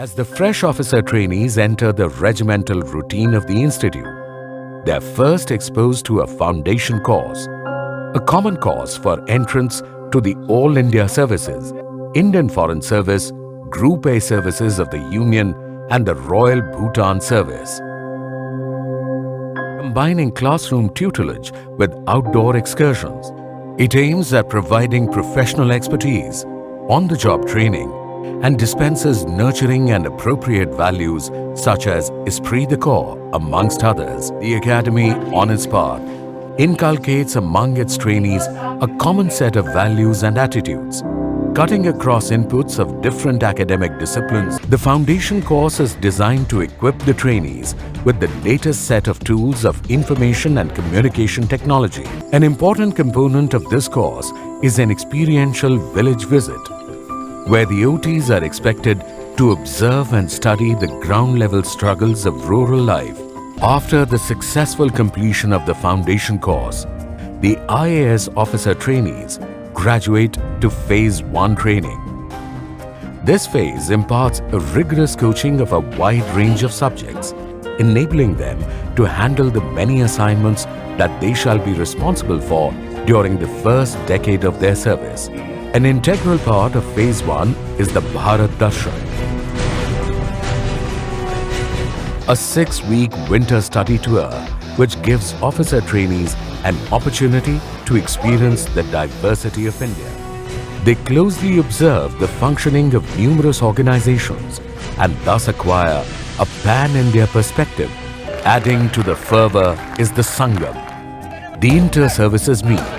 As the fresh officer trainees enter the regimental routine of the institute, they are first exposed to a foundation course, a common course for entrance to the All India Services, Indian Foreign Service, Group A services of the Union and the Royal Bhutan Service. Combining classroom tutelage with outdoor excursions, it aims at providing professional expertise, on-the-job training, and dispenses nurturing and appropriate values such as esprit de corps, amongst others. The Academy, on its part, inculcates among its trainees a common set of values and attitudes. Cutting across inputs of different academic disciplines, the foundation course is designed to equip the trainees with the latest set of tools of information and communication technology. An important component of this course is an experiential village visit, where the OTs are expected to observe and study the ground-level struggles of rural life. After the successful completion of the foundation course, the IAS officer trainees graduate to Phase 1 training. This phase imparts a rigorous coaching of a wide range of subjects, enabling them to handle the many assignments that they shall be responsible for during the first decade of their service. An integral part of Phase 1 is the Bharat Darshan, a 6-week winter study tour which gives officer trainees an opportunity to experience the diversity of India. They closely observe the functioning of numerous organizations and thus acquire a pan-India perspective. Adding to the fervor is the Sangam, the inter-services meet,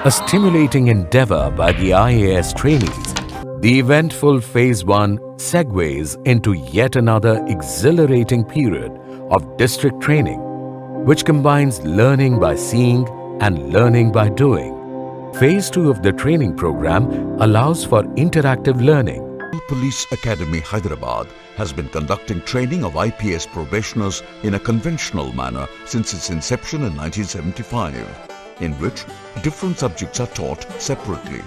a stimulating endeavor by the IAS trainees. The eventful Phase 1 segues into yet another exhilarating period of district training, which combines learning by seeing and learning by doing. Phase 2 of the training program allows for interactive learning. Police Academy, Hyderabad has been conducting training of IPS probationers in a conventional manner since its inception in 1975. in which different subjects are taught separately.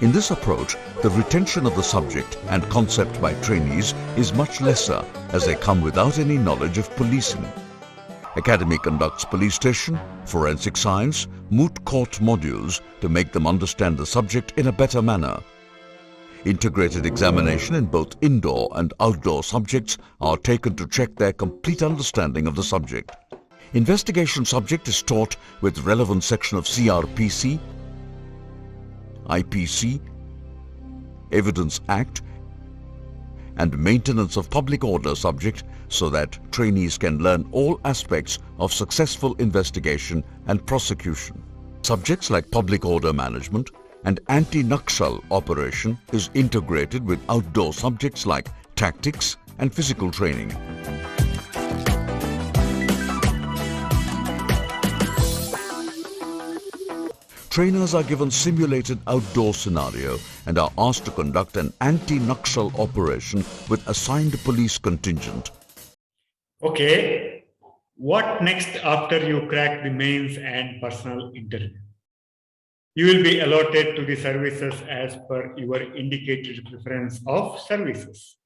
In this approach, the retention of the subject and concept by trainees is much lesser as they come without any knowledge of policing. Academy conducts police station, forensic science, moot court modules to make them understand the subject in a better manner. Integrated examination in both indoor and outdoor subjects are taken to check their complete understanding of the subject. Investigation subject is taught with relevant section of CRPC, IPC, Evidence Act and maintenance of public order subject so that trainees can learn all aspects of successful investigation and prosecution. Subjects like public order management and anti-Naxal operation is integrated with outdoor subjects like tactics and physical training. Trainers are given simulated outdoor scenario and are asked to conduct an anti-Naxal operation with assigned police contingent. Okay, what next after you crack the mains and personal interview? You will be allotted to the services as per your indicated preference of services.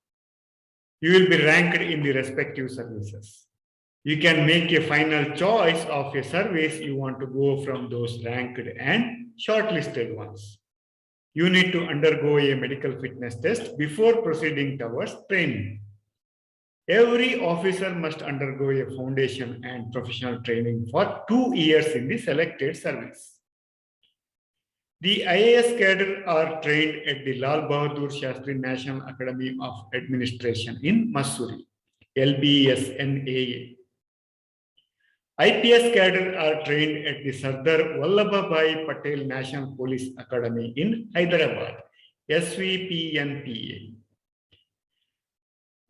You will be ranked in the respective services. You can make a final choice of a service you want to go from those ranked and shortlisted ones. You need to undergo a medical fitness test before proceeding towards training. Every officer must undergo a foundation and professional training for 2 years in the selected service. The IAS cadre are trained at the Lal Bahadur Shastri National Academy of Administration in Mussoorie, LBSNAA. IPS cadre are trained at the Sardar Vallabhbhai Patel National Police Academy in Hyderabad, SVPNPA.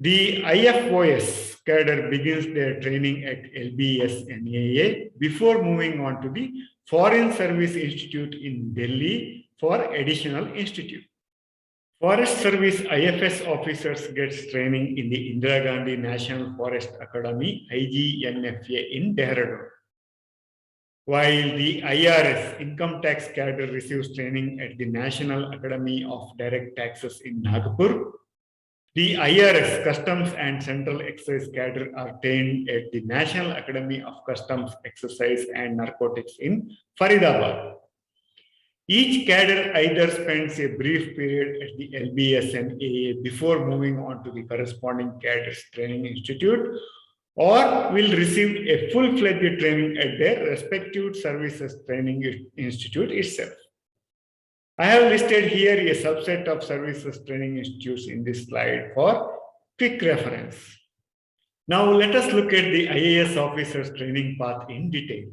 The IFOS cadre begins their training at LBSNAA before moving on to the Foreign Service Institute in Delhi for additional institute. Forest Service IFS officers gets training in the Indira Gandhi National Forest Academy, IGNFA in Dehradun. while the IRS, Income Tax Cadre, receives training at the National Academy of Direct Taxes in Nagpur. The IRS, Customs and Central Excise Cadre, are trained at the National Academy of Customs, Excise and Narcotics in Faridabad. Each cadre either spends a brief period at the LBSNAA before moving on to the corresponding cadres training institute, or will receive a full-fledged training at their respective services training institute itself. I have listed here a subset of services training institutes in this slide for quick reference. Now let us look at the IAS officers training path in detail.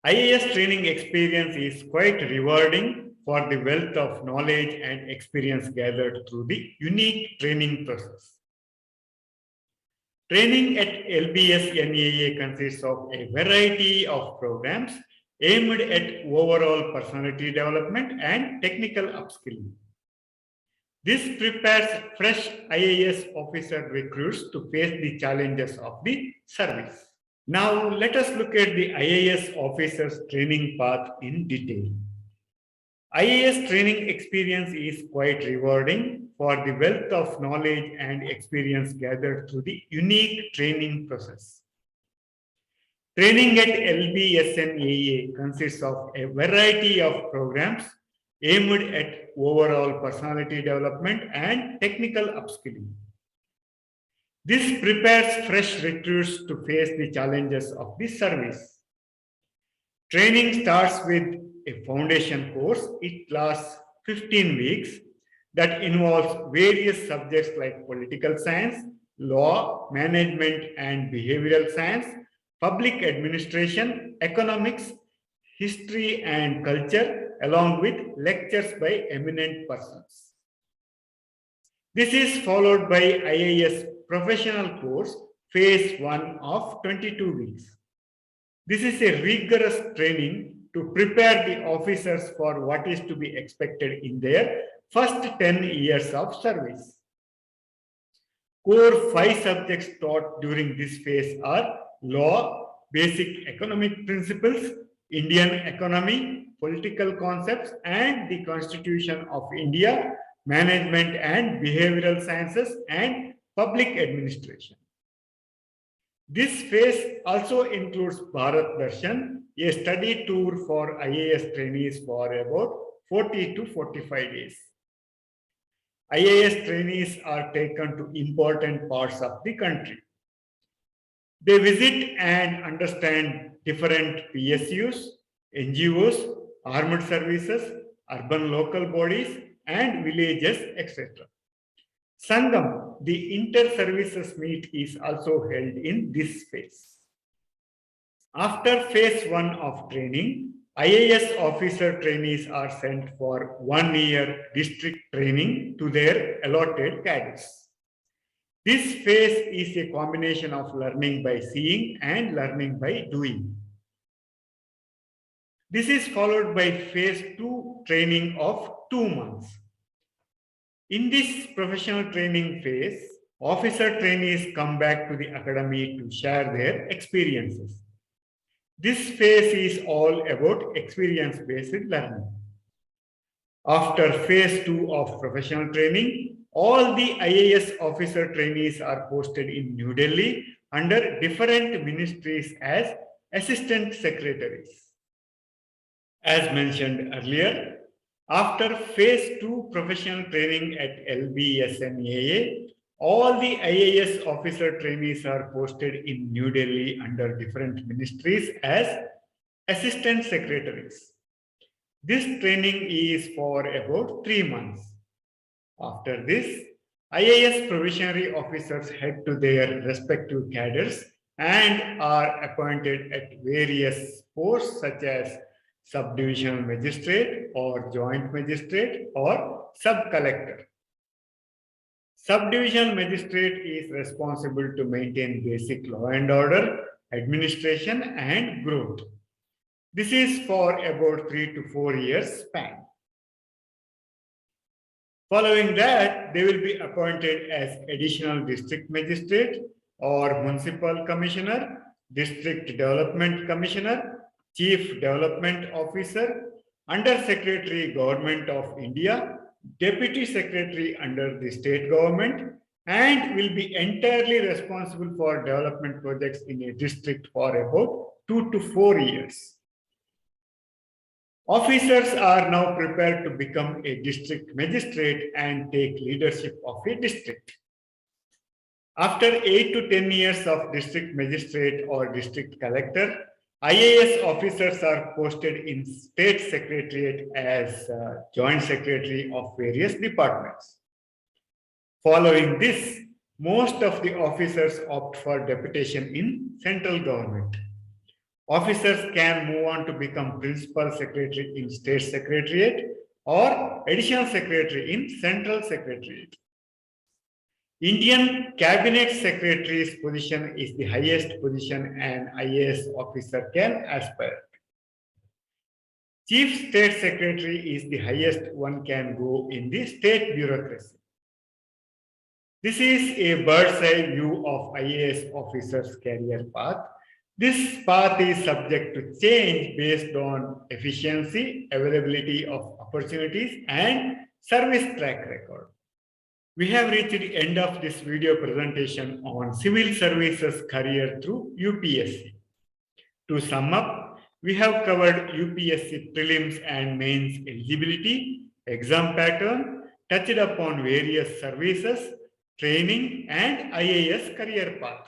IAS training experience is quite rewarding for the wealth of knowledge and experience gathered through the unique training process. Training at LBSNAA consists of a variety of programs aimed at overall personality development and technical upskilling. This prepares fresh IAS officer recruits to face the challenges of the service. Now, let us look at the IAS officers training path in detail. IAS training experience is quite rewarding for the wealth of knowledge and experience gathered through the unique training process. Training at LBSNAA consists of a variety of programs aimed at overall personality development and technical upskilling. This prepares fresh recruits to face the challenges of the service. Training starts with a foundation course. It lasts 15 weeks that involves various subjects like political science, law, management and behavioral science, public administration, economics, history and culture, along with lectures by eminent persons. This is followed by IAS professional course, phase 1 of 22 weeks. This is a rigorous training to prepare the officers for what is to be expected in their first 10 years of service. Core 5 subjects taught during this phase are law, basic economic principles, Indian economy, political concepts, and the Constitution of India, management and behavioral sciences, and public administration. This phase also includes Bharat Darshan, a study tour for IAS trainees for about 40 to 45 days. IAS trainees are taken to important parts of the country. They visit and understand different PSUs, NGOs, armed services, urban local bodies, and villages, etc. Sangam, the inter-services meet, is also held in this phase. After phase 1 of training, IAS officer trainees are sent for 1 year district training to their allotted cadres. This phase is a combination of learning by seeing and learning by doing. This is followed by phase 2 training of 2 months. In this professional training phase, officer trainees come back to the academy to share their experiences. This phase is all about experience-based learning. After phase 2 of professional training, all the IAS officer trainees are posted in New Delhi under different ministries as assistant secretaries. As mentioned earlier, after phase 2 professional training at LBSNAA, all the IAS officer trainees are posted in New Delhi under different ministries as assistant secretaries. This training is for about 3 months. After this, IAS provisionary officers head to their respective cadres and are appointed at various posts such as subdivisional magistrate or joint magistrate or sub-collector. Subdivisional magistrate is responsible to maintain basic law and order, administration and growth. This is for about 3 to 4 years span. Following that, they will be appointed as additional district magistrate or municipal commissioner, district development commissioner, Chief Development Officer, Under Secretary Government of India, Deputy Secretary under the state government, and will be entirely responsible for development projects in a district for about 2 to 4 years. Officers are now prepared to become a district magistrate and take leadership of a district. After 8 to 10 years of district magistrate or district collector, IAS officers are posted in state secretariat as joint secretary of various departments. Following this, most of the officers opt for deputation in central government. Officers can move on to become principal secretary in state secretariat or additional secretary in central secretariat. Indian Cabinet Secretary's position is the highest position an IAS officer can aspire. Chief State Secretary is the highest one can go in the state bureaucracy. This is a bird's eye view of IAS officers' career path. This path is subject to change based on efficiency, availability of opportunities, and service track record. We have reached the end of this video presentation on civil services career through UPSC. To sum up, we have covered UPSC prelims and mains eligibility, exam pattern, touched upon various services, training, and IAS career path.